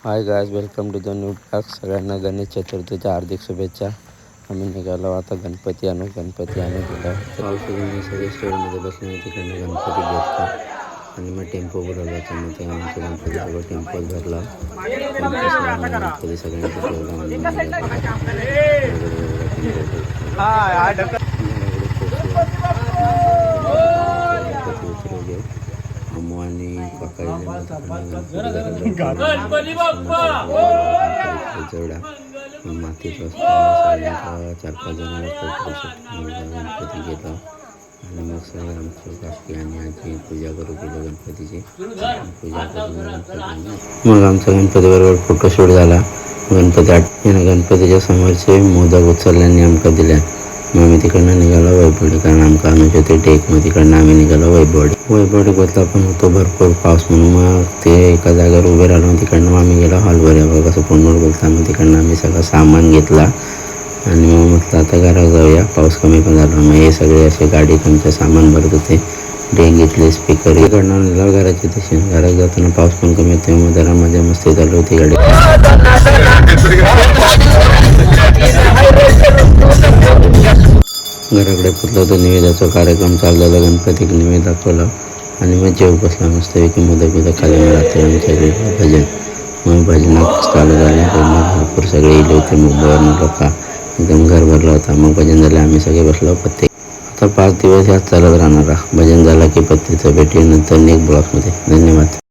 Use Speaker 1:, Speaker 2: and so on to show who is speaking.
Speaker 1: High guys, welcome to the new blog. सगळ्यांना गणेश चतुर्थीच्या हार्दिक शुभेच्छा. आम्ही निघालो आता गणपती आणू गेलो. पावसाळ्याने सगळे स्टेजमध्ये बसले, तिकडनं गणपती घेतला आणि मग टेम्पो बोलवला होता. मग ते आमचं गणपती सगळं टेम्पोत भरला. गणपती सगळ्यांचा उतरवले. अम्मू आणि काका जेवढा मातीत 4-5 जणांना गणपती घेतला आणि मग सगळं आमचं काकी आणि आजी पूजा करू गेलो गणपतीची. पूजा करून मग आमचा गणपतीबरोबर फोटोशूट झाला. गणपतीच्या समोरचे मोदक उचलल्याने आमका दिल्या. मग आम्ही तिकडनं निघालो वैभवडी, कारण आमका अनुज होते टेक. मग तिकडनं आम्ही निघालो वैभवडी बसला पण होतो भरपूर पाऊस म्हणून. मग ते एका जागेवर उभे राहिलो. तिकडनं मग आम्ही गेलो हॉलवर. बघा कसं फोनवर बोलता. मग तिकडनं आम्ही सगळं सामान घेतला आणि मग म्हटलं आता घरात जाऊया, पाऊस कमी पण झाला. मग हे सगळे असे गाडीतूनचे सामान भरत होते. डेंग घेतले, स्पीकर इकडनं नेला घराची तशी. घरात जाताना पाऊस पण कमी होते. मग जरा मजा मस्ती चालू होती गाडी. घराकडे पोचलो होतो. निवेदाचा कार्यक्रम चालू झाला. गणपतीक निवेद दाखवला आणि मग जेव बसला मस्तपैकी. मोदक खाली. मग रात्री आमच्याकडे भजन. मग भजनात चालू झाले. भरपूर सगळे येले होते मुंबईवरून लोक. एकदम घर भरला होता. मग भजन झाले, आम्ही सगळे बसलो पत्ते. आता 5 दिवस ह्याच चालत राहणार. भजन झाला की पत्तीचं भेटी नंतर नेक्स्ट ब्लॉगमध्ये. धन्यवाद.